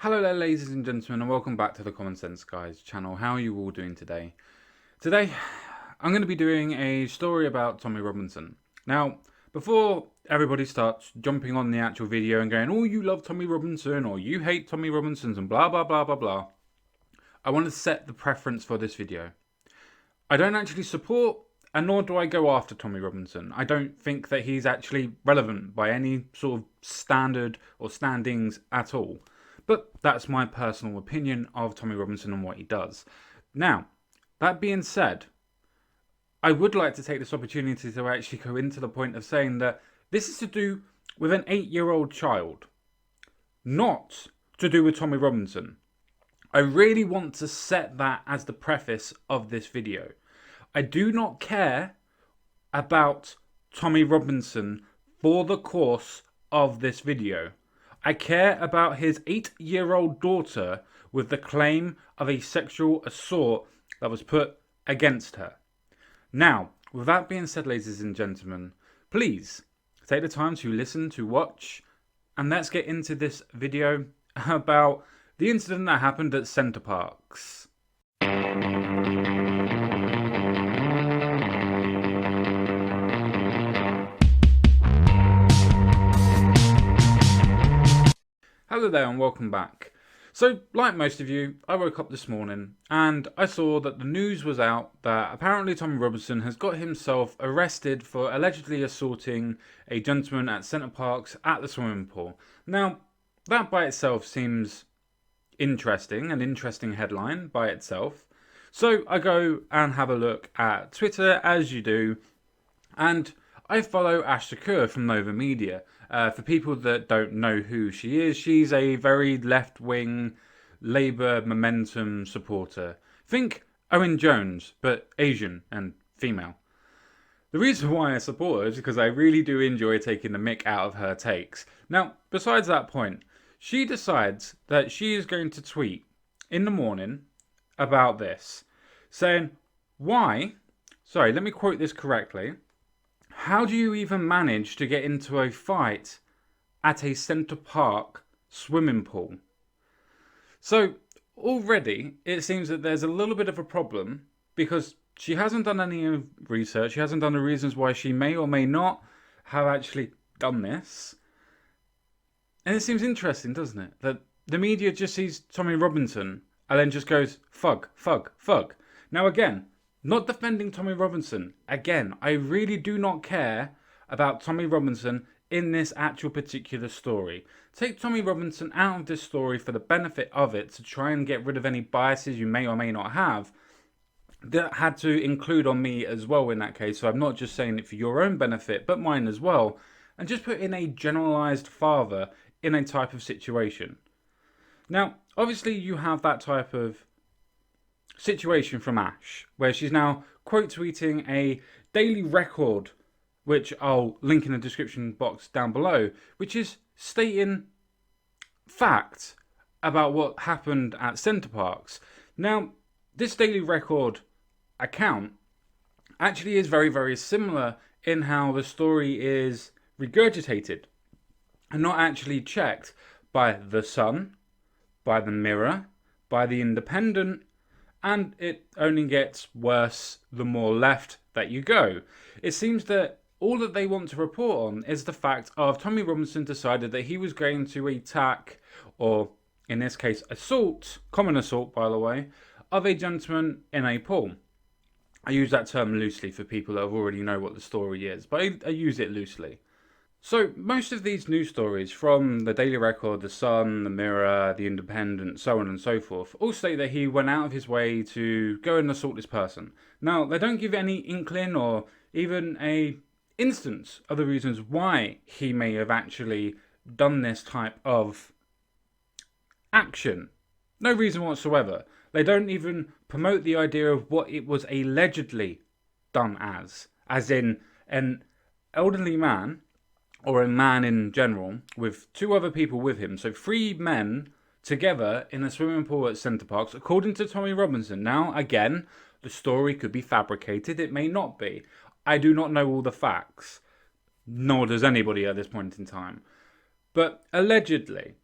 Hello there, ladies and gentlemen, and welcome back to the Common Sense Guys channel. How are you all doing today? Today, I'm going to be doing a story about Tommy Robinson. Now, before everybody starts jumping on the actual video and going, oh, you love Tommy Robinson, or you hate Tommy Robinsons, and blah, blah, blah, blah, blah, I want to set the preference for this video. I don't actually support, and nor do I go after Tommy Robinson. I don't think that he's actually relevant by any sort of standard or standings at all. But that's my personal opinion of Tommy Robinson and what he does. Now, that being said, I would like to take this opportunity to actually go into the point of saying that this is to do with an 8-year-old child, not to do with Tommy Robinson. I really want to set that as the preface of this video. I do not care about Tommy Robinson for the course of this video. I care about his 8-year-old daughter with the claim of a sexual assault that was put against her. Now, with that being said, ladies and gentlemen, please take the time to listen, to watch, and let's get into this video about the incident that happened at Center Parcs. Hello there and welcome back. So, like most of you, I woke up this morning and I saw that the news was out that apparently Tommy Robinson has got himself arrested for allegedly assaulting a gentleman at Center Parcs at the swimming pool. Now, that by itself seems interesting, an interesting headline by itself. So I go and have a look at Twitter as you do, and I follow Ash Shakur from Nova Media. For people that don't know who she is, she's a very left-wing Labour momentum supporter. Think Owen Jones, but Asian and female. The reason why I support her is because I really do enjoy taking the mick out of her takes. Now, besides that point, she decides that she is going to tweet in the morning about this, saying, let me quote this correctly. How do you even manage to get into a fight at a Center Parc swimming pool? So already it seems that there's a little bit of a problem because she hasn't done any research. She hasn't done the reasons why she may or may not have actually done this. And it seems interesting, doesn't it? That the media just sees Tommy Robinson and then just goes, fug, fug, fug. Now again, not defending Tommy Robinson. Again, I really do not care about Tommy Robinson in this actual particular story. Take Tommy Robinson out of this story for the benefit of it to try and get rid of any biases you may or may not have. That had to include on me as well in that case. So I'm not just saying it for your own benefit, but mine as well. And just put in a generalised father in a type of situation. Now, obviously you have that type of situation from Ash, where she's now quote tweeting a daily record, which I'll link in the description box down below, which is stating facts about what happened at Center Parcs. Now, this daily record account actually is very, very similar in how the story is regurgitated and not actually checked by The Sun, by The Mirror, by The Independent, and it only gets worse the more left that you go. It seems that all that they want to report on is the fact of Tommy Robinson decided that he was going to attack, or in this case assault, common assault by the way, of a gentleman in a pool. I use that term loosely for people that already know what the story is, but I use it loosely. So most of these news stories from the Daily Record, The Sun, The Mirror, The Independent, so on and so forth, all state that he went out of his way to go and assault this person. Now, they don't give any inkling or even a instance of the reasons why he may have actually done this type of action. No reason whatsoever. They don't even promote the idea of what it was allegedly done as in an elderly man, or a man in general, with two other people with him. So 3 men together in a swimming pool at Center Parcs, according to Tommy Robinson. Now, again, the story could be fabricated. It may not be. I do not know all the facts. Nor does anybody at this point in time. But allegedly,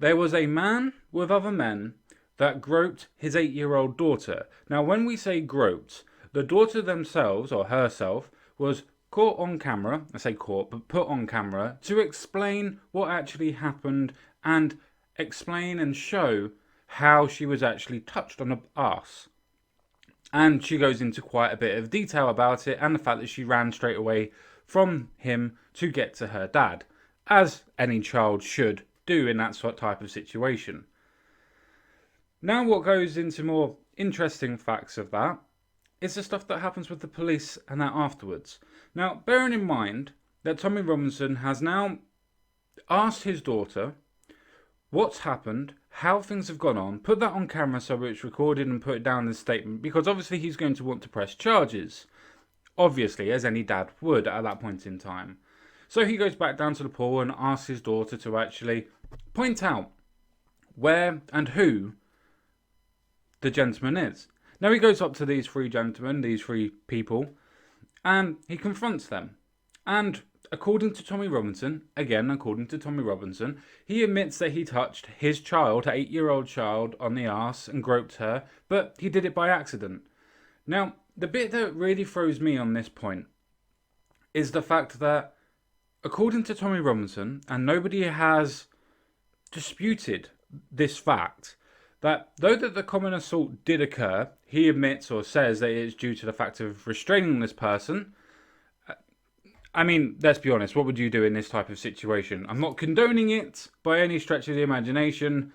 There was a man with other men that groped his 8-year-old daughter. Now, when we say groped, the daughter themselves, or herself, was caught on camera. I say caught, but put on camera to explain what actually happened and explain and show how she was actually touched on the arse. And she goes into quite a bit of detail about it and the fact that she ran straight away from him to get to her dad, as any child should do in that sort of type of situation. Now, what goes into more interesting facts of that is the stuff that happens with the police and that afterwards. Now, bearing in mind that Tommy Robinson has now asked his daughter what's happened, how things have gone on, put that on camera so it's recorded and put it down in the statement, because obviously he's going to want to press charges. Obviously, as any dad would at that point in time. So he goes back down to the pool and asks his daughter to actually point out where and who the gentleman is. Now he goes up to these three gentlemen, these three people, and he confronts them. And according to Tommy Robinson, he admits that he touched his child, her 8-year-old child, on the arse and groped her, but he did it by accident. Now, the bit that really throws me on this point is the fact that, according to Tommy Robinson, and nobody has disputed this fact, that though that the common assault did occur, he admits or says that it's due to the fact of restraining this person. I mean, let's be honest, what would you do in this type of situation? I'm not condoning it by any stretch of the imagination,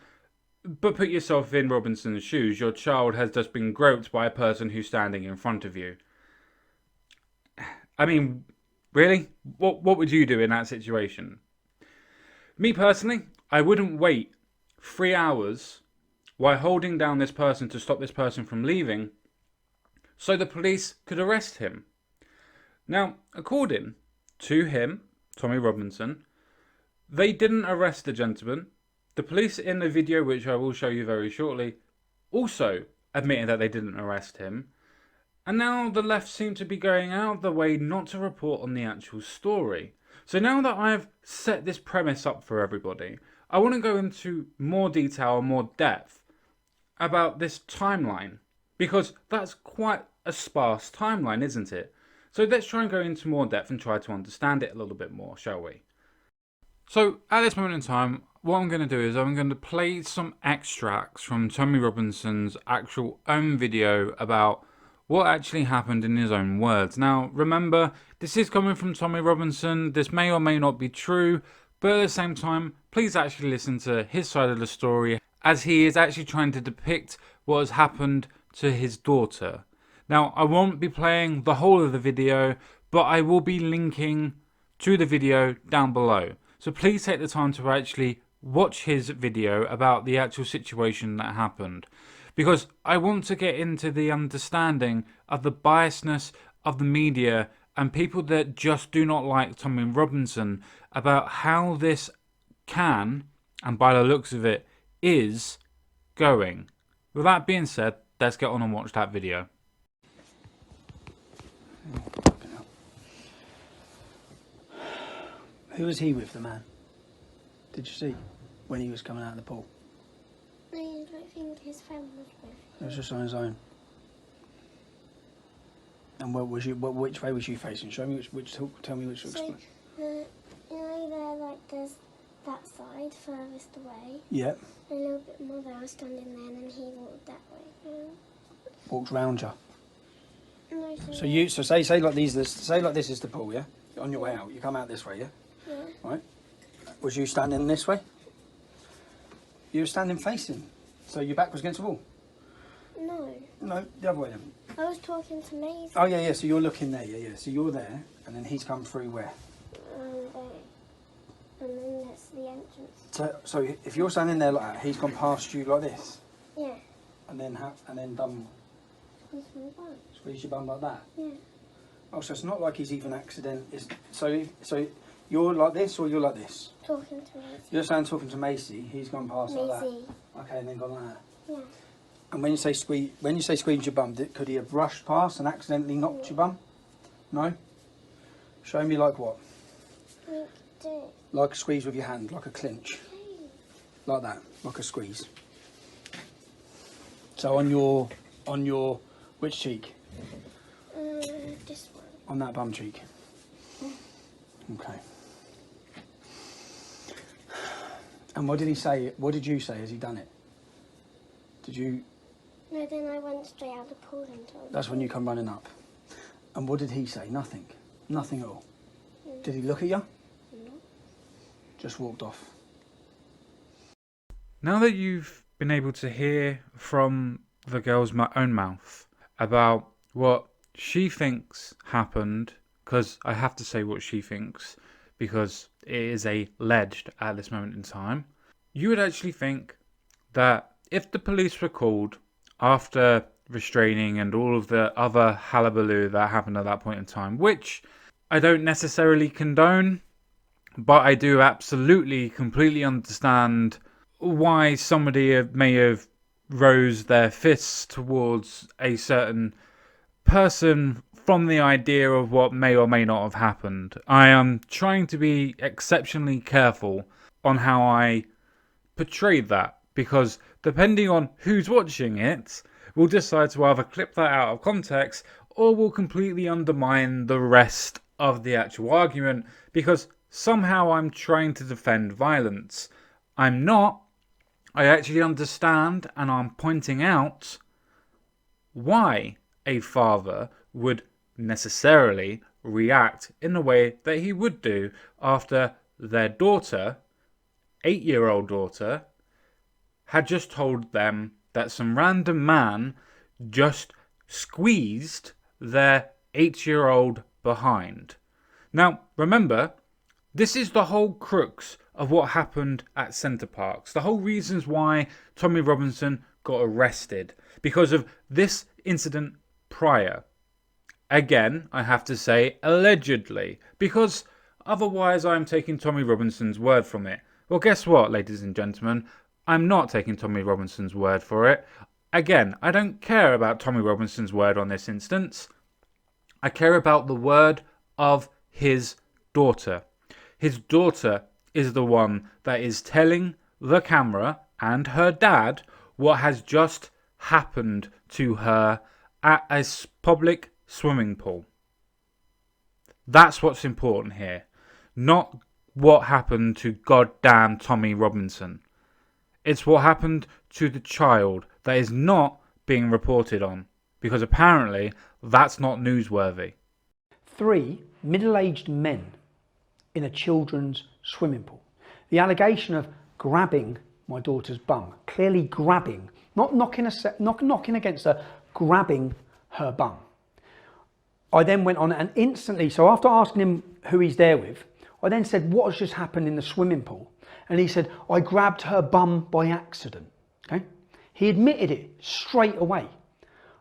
but put yourself in Robinson's shoes. Your child has just been groped by a person who's standing in front of you. I mean, really? What would you do in that situation? Me personally, I wouldn't wait 3 hours while holding down this person to stop this person from leaving so the police could arrest him. Now, according to him, Tommy Robinson, they didn't arrest the gentleman. The police in the video, which I will show you very shortly, also admitted that they didn't arrest him. And now the left seem to be going out of the way not to report on the actual story. So now that I've set this premise up for everybody, I want to go into more detail and more depth about this timeline, because that's quite a sparse timeline, isn't it? So let's try and go into more depth and try to understand it a little bit more, shall we? So at this moment in time, what I'm going to do is I'm going to play some extracts from Tommy Robinson's actual own video about what actually happened in his own words. Now, remember, this is coming from Tommy Robinson. This may or may not be true, but at the same time, please actually listen to his side of the story, as he is actually trying to depict what has happened to his daughter. Now, I won't be playing the whole of the video, but I will be linking to the video down below. So please take the time to actually watch his video about the actual situation that happened, because I want to get into the understanding of the biasness of the media and people that just do not like Tommy Robinson about how this can, and by the looks of it, is going. With that being said, let's get on and watch that video. Who was he with, the man? Did you see when he was coming out of the pool? No, I don't think his friend was with him. He was just on his own. And which way was you facing? Show me tell me which. So, you know there, like, there's that side furthest away. Yeah. A little bit more there, I was standing there, and then he walked that way. Walked round you. No, So say like this is the pool, yeah? On your way out, you come out this way, yeah? Yeah. Right. Was you standing this way? You were standing facing, so your back was against the wall. No. No, the other way then. I was talking to Maisie. Oh yeah. So you're looking there, yeah. So you're there, and then he's come through where? And then that's the entrance. So if you're standing there like that, he's gone past you like this, Yeah. and then done. Squeeze my bum. Squeeze your bum like that. Yeah. Oh, so it's not like he's even So you're like this or you're like this? Talking to Maisie. You're saying talking to Macy. He's gone past like Maisie. that. Okay, and then gone like that. Yeah. And when you say squeeze your bum, could he have brushed past and accidentally knocked your bum? No. Show me like what? We do. Like a squeeze with your hand, like a clinch. Okay. like that, like a squeeze. So on your which cheek? This one. On that bum cheek. Okay. And what did he say? What did you say? Has he done it? Did you? No, then I went straight out the pool and told That's him. when you come running up. And what did he say? Nothing. Nothing at all. Did he look at you? No. Just walked off. Now that you've been able to hear from the girl's own mouth about what she thinks happened, because I have to say what she thinks, because it is alleged at this moment in time, you would actually think that if the police were called after restraining and all of the other hullabaloo that happened at that point in time, which I don't necessarily condone, but I do absolutely, completely understand why somebody may have rose their fists towards a certain person from the idea of what may or may not have happened. I am trying to be exceptionally careful on how I portray that, because depending on who's watching it, will decide to either clip that out of context or will completely undermine the rest of the actual argument, because somehow I'm trying to defend violence. I'm not. I actually understand, and I'm pointing out why a father would necessarily react in the way that he would do after their daughter, 8-year-old daughter, had just told them that some random man just squeezed their 8-year-old behind. Now, remember, this is the whole crux of what happened at Centre Parks. The whole reasons why Tommy Robinson got arrested. Because of this incident prior. Again, I have to say, allegedly. Because otherwise I'm taking Tommy Robinson's word from it. Well, guess what, ladies and gentlemen? I'm not taking Tommy Robinson's word for it. Again, I don't care about Tommy Robinson's word on this instance. I care about the word of his daughter. His daughter is the one that is telling the camera and her dad what has just happened to her at a public swimming pool. That's what's important here. Not what happened to goddamn Tommy Robinson. It's what happened to the child that is not being reported on, because apparently that's not newsworthy. 3 middle-aged men in a children's swimming pool. The allegation of grabbing my daughter's bum, clearly grabbing, not knocking against her, grabbing her bum. I then went on and instantly, so after asking him who he's there with, I then said, what has just happened in the swimming pool? And he said, I grabbed her bum by accident. Okay? He admitted it straight away.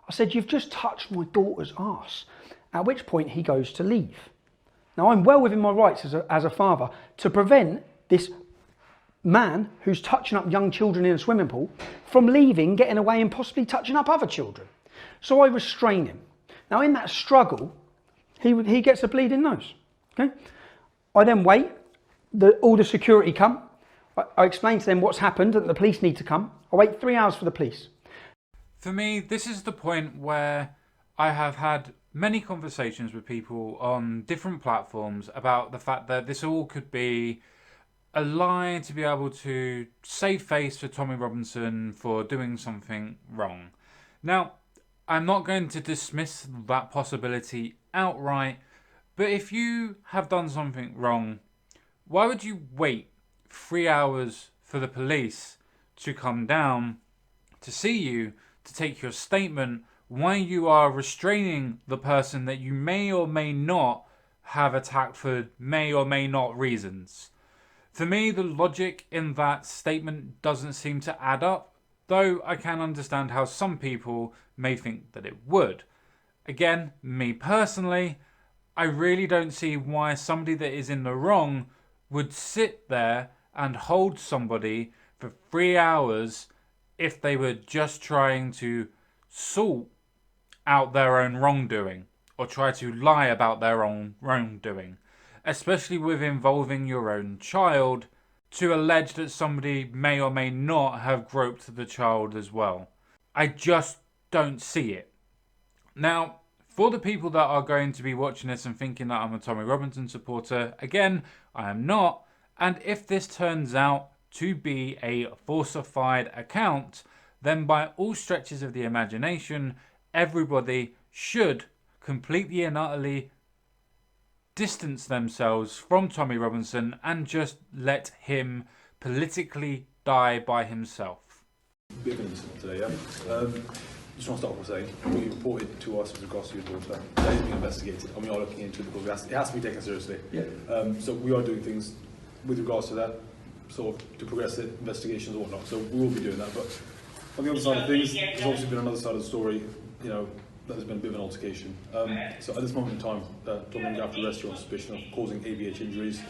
I said, you've just touched my daughter's arse. At which point he goes to leave. Now I'm well within my rights as a father to prevent this man who's touching up young children in a swimming pool from leaving, getting away and possibly touching up other children. So I restrain him. Now in that struggle, he gets a bleeding nose. Okay? I then wait, all the security come. I explain to them what's happened and the police need to come. I wait 3 hours for the police. For me, this is the point where I have had many conversations with people on different platforms about the fact that this all could be a lie to be able to save face for Tommy Robinson for doing something wrong. Now, I'm not going to dismiss that possibility outright, but if you have done something wrong, why would you wait 3 hours for the police to come down to see you, to take your statement, why you are restraining the person that you may or may not have attacked for may or may not reasons? For me, the logic in that statement doesn't seem to add up, though I can understand how some people may think that it would. Again, me personally, I really don't see why somebody that is in the wrong would sit there and hold somebody for 3 hours if they were just trying to sort out their own wrongdoing or try to lie about their own wrongdoing, especially with involving your own child. to allege that somebody may or may not have groped the child as well. I just don't see it. Now, for the people that are going to be watching this and thinking that I'm a Tommy Robinson supporter, again, I am not. And if this turns out to be a falsified account, then by all stretches of the imagination, everybody should completely and utterly distance themselves from Tommy Robinson and just let him politically die by himself. Bit of an incident today, yeah. Just want to start off by saying, what you reported to us with regards to your daughter, that is being investigated, and we are looking into it because it has to be taken seriously. Yeah. So we are doing things with regards to that, sort of to progress the investigations or whatnot. So we will be doing that. But on the other side of things, there's obviously been another side of the story, you know, that there's been a bit of an altercation. So at this moment in time, Tommy, have to arrest you on suspicion of causing ABH injuries.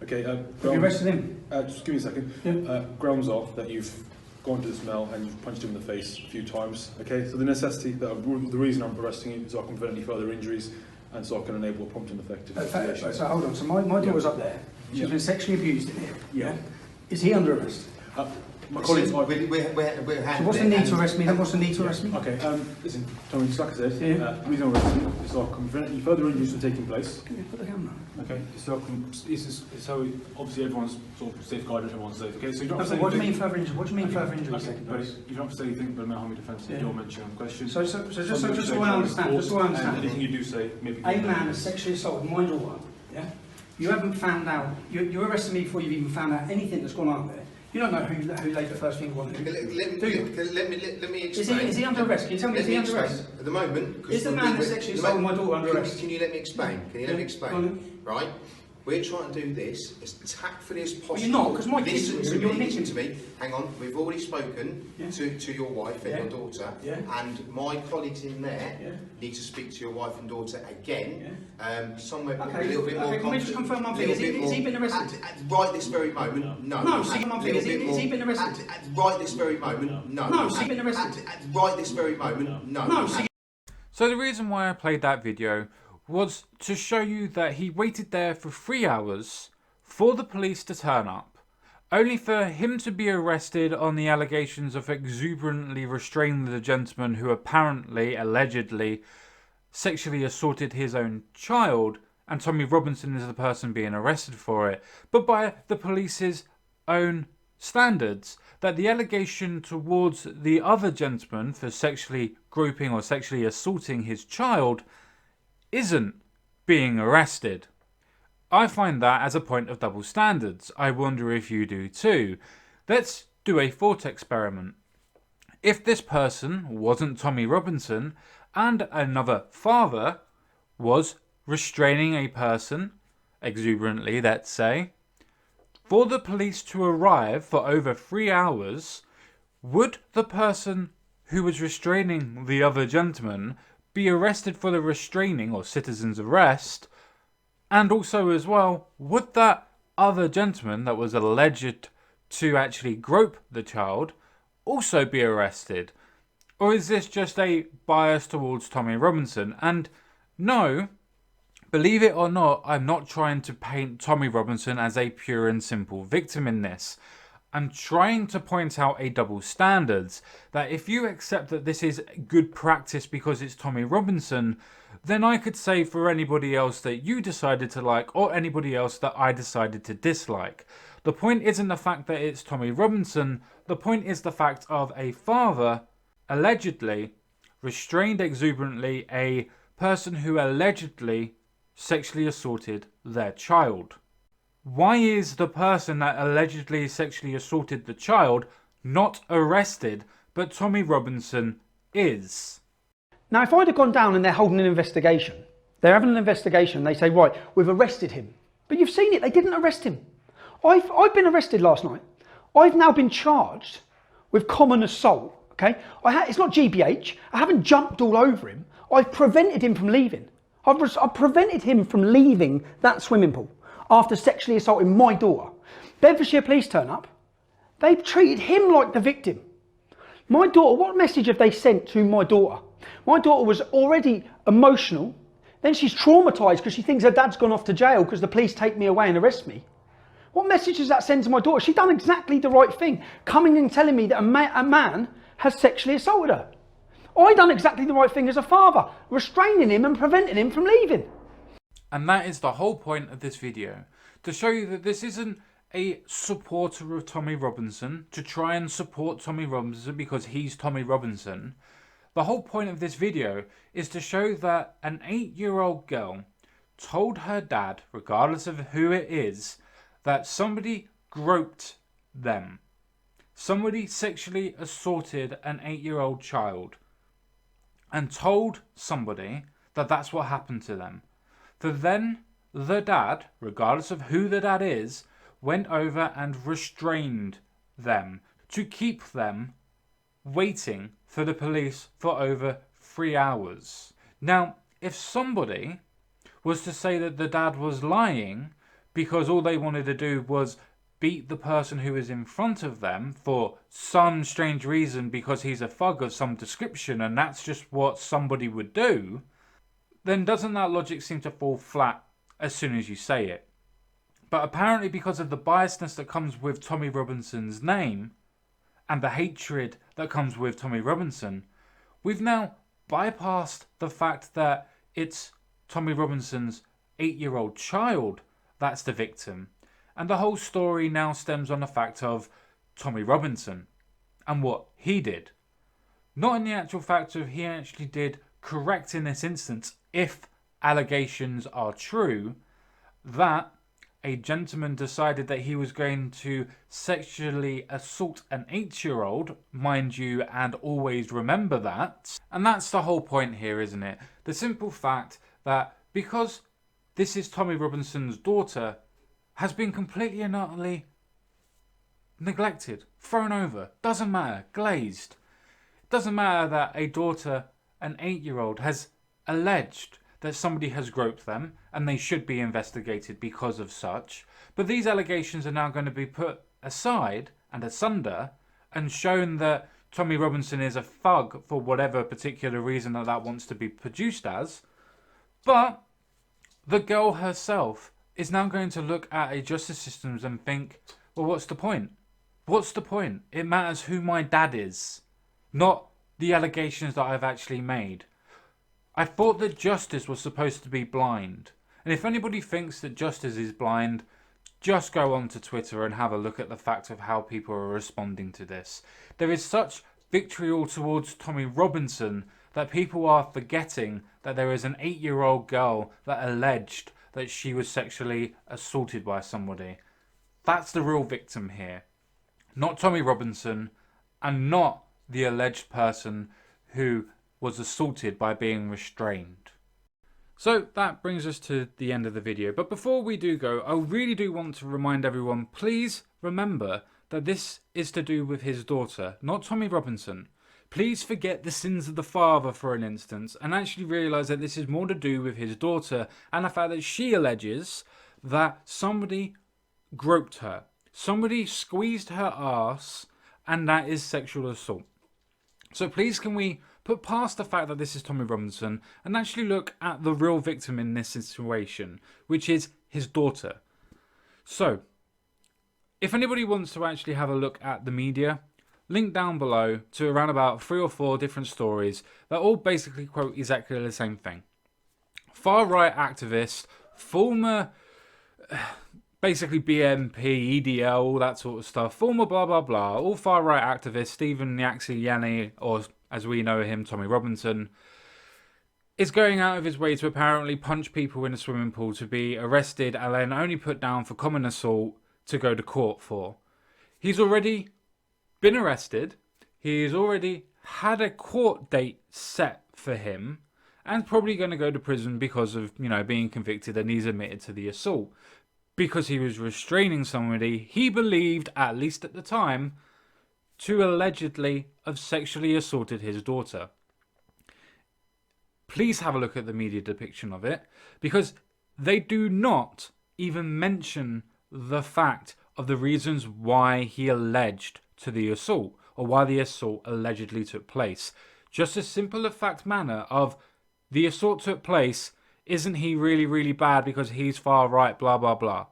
Okay. Have you arrested him? Just give me a second. Yeah. Grounds are that you've gone to the smell and you've punched him in the face a few times. Okay, so the necessity, the reason I'm arresting you is so I can prevent any further injuries and so I can enable a prompt and effective investigation. So hold on, so my daughter's up there. She's been sexually abused in here. Yeah. Is he under arrest? My colleagues are... So what's the need to arrest me then? What's the need to arrest me? Okay, listen, Tommy, just like I said, the reason I'm arresting you is so I can prevent any further injuries from taking place. Can you put the camera on? Okay, so it's how obviously everyone's sort of safeguarded, everyone's safe. Okay, so you don't have to say what do you anything. mean further injuries? What do you mean further injuries? Okay, but you don't have to say anything but no harm defence in your mention of the question. So just so I understand, anything you do say, maybe... A man has sexually assaulted my daughter, yeah? You haven't found out, you're arresting me before you've even found out anything that's gone on there. You don't know who laid the first finger on him. Let me explain. Is he under arrest? Can you tell me, is he under arrest? At the moment... Is the man that sexually assaulted my daughter under arrest? Can you let me explain? Can you let me explain? Right? We're trying to do this as tactfully as possible. Well, you're not, because my kids listen are to here, me, you're listen to me. Hang on, we've already spoken to your wife and your daughter, and my colleagues in there need to speak to your wife and daughter again. Somewhere a little bit more. Can we just confirm one thing? Has he been arrested? Right this very moment, no. No, see one thing. Has he been arrested? Right this very moment, no. No, has he been arrested? Right this very moment, no. No, So the reason why I played that video was to show you that he waited there for 3 hours for the police to turn up, only for him to be arrested on the allegations of exuberantly restraining the gentleman who apparently, allegedly, sexually assaulted his own child, and Tommy Robinson is the person being arrested for it, but by the police's own standards, that the allegation towards the other gentleman for sexually groping or sexually assaulting his child isn't being arrested. I find that as a point of double standards. I wonder if you do too. Let's do a thought experiment. If this person wasn't Tommy Robinson and another father was restraining a person, exuberantly let's say, for the police to arrive for over 3 hours, would the person who was restraining the other gentleman be arrested for the restraining or citizen's arrest? And also as well, would that other gentleman that was alleged to actually grope the child also be arrested? Or is this just a bias towards Tommy Robinson? And no, believe it or not, I'm not trying to paint Tommy Robinson as a pure and simple victim in this. I'm trying to point out a double standards, that if you accept that this is good practice because it's Tommy Robinson, then I could say for anybody else that you decided to like or anybody else that I decided to dislike. The point isn't the fact that it's Tommy Robinson, the point is the fact of a father allegedly restrained exuberantly a person who allegedly sexually assaulted their child. Why is the person that allegedly sexually assaulted the child not arrested, but Tommy Robinson is? Now, if I'd have gone down and they're holding an investigation, they're having an investigation, they say, right, we've arrested him. But you've seen it, they didn't arrest him. I've been arrested last night. I've now been charged with common assault, okay? It's not GBH, I haven't jumped all over him. I've prevented him from leaving. I've prevented him from leaving that swimming pool after sexually assaulting my daughter. Bedfordshire police turn up. They've treated him like the victim. My daughter, what message have they sent to my daughter? My daughter was already emotional. Then she's traumatised because she thinks her dad's gone off to jail because the police take me away and arrest me. What message does that send to my daughter? She's done exactly the right thing, coming and telling me that a man has sexually assaulted her. I done exactly the right thing as a father, restraining him and preventing him from leaving. And that is the whole point of this video, to show you that this isn't a supporter of Tommy Robinson, to try and support Tommy Robinson because he's Tommy Robinson. The whole point of this video is to show that an 8-year-old girl told her dad, regardless of who it is, that somebody groped them. Somebody sexually assaulted an 8-year-old child and told somebody that that's what happened to them. For then the dad, regardless of who the dad is, went over and restrained them to keep them waiting for the police for over 3 hours. Now, if somebody was to say that the dad was lying because all they wanted to do was beat the person who is in front of them for some strange reason because he's a thug of some description and that's just what somebody would do, then doesn't that logic seem to fall flat as soon as you say it? But apparently because of the biasness that comes with Tommy Robinson's name and the hatred that comes with Tommy Robinson, we've now bypassed the fact that it's Tommy Robinson's 8-year-old child that's the victim. And the whole story now stems on the fact of Tommy Robinson and what he did. Not in the actual fact of he actually did correct in this instance, if allegations are true, that a gentleman decided that he was going to sexually assault an 8-year-old, mind you, and always remember that. And that's the whole point here, isn't it? The simple fact that because this is Tommy Robinson's daughter, has been completely and utterly neglected, thrown over, doesn't matter, glazed. It doesn't matter that a daughter, an 8-year-old, has alleged that somebody has groped them and they should be investigated because of such. But these allegations are now going to be put aside and asunder and shown that Tommy Robinson is a thug for whatever particular reason that wants to be produced as. But the girl herself is now going to look at a justice system and think, well, what's the point? What's the point? It matters who my dad is, not the allegations that I've actually made. I thought that justice was supposed to be blind. And if anybody thinks that justice is blind, just go onto Twitter and have a look at the fact of how people are responding to this. There is such vitriol towards Tommy Robinson that people are forgetting that there is an 8-year-old girl that alleged that she was sexually assaulted by somebody. That's the real victim here. Not Tommy Robinson and not the alleged person who was assaulted by being restrained. So that brings us to the end of the video. But before we do go, I really do want to remind everyone, please remember that this is to do with his daughter, not Tommy Robinson. Please forget the sins of the father for an instance and actually realise that this is more to do with his daughter and the fact that she alleges that somebody groped her. Somebody squeezed her ass and that is sexual assault. So please can we put past the fact that this is Tommy Robinson and actually look at the real victim in this situation, which is his daughter. So, if anybody wants to actually have a look at the media, link down below to around about 3 or 4 different stories that all basically quote exactly the same thing. Far-right activist, former basically BNP, EDL, all that sort of stuff, former blah blah blah, all far-right activists, Stephen Yanni, or as we know him, Tommy Robinson, is going out of his way to apparently punch people in a swimming pool to be arrested and then only put down for common assault to go to court for. He's already been arrested, he's already had a court date set for him, and probably going to go to prison because of, being convicted, and he's admitted to the assault. Because he was restraining somebody he believed, at least at the time, to allegedly have sexually assaulted his daughter. Please have a look at the media depiction of it, because they do not even mention the fact of the reasons why he alleged to the assault, or why the assault allegedly took place. Just a simple fact manner of the assault took place, isn't he really, really bad because he's far right, blah, blah, blah.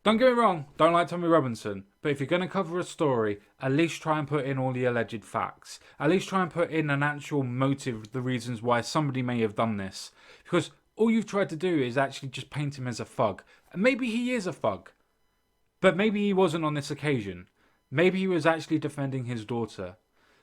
Don't get me wrong, don't like Tommy Robinson, but if you're going to cover a story, at least try and put in all the alleged facts. At least try and put in an actual motive, the reasons why somebody may have done this. Because all you've tried to do is actually just paint him as a thug. And maybe he is a thug, but maybe he wasn't on this occasion. Maybe he was actually defending his daughter.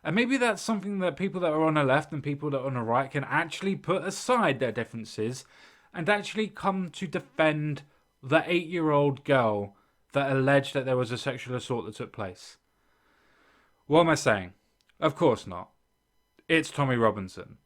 And maybe that's something that people that are on the left and people that are on the right can actually put aside their differences and actually come to defend the 8-year-old girl that alleged that there was a sexual assault that took place. What am I saying? Of course not. It's Tommy Robinson.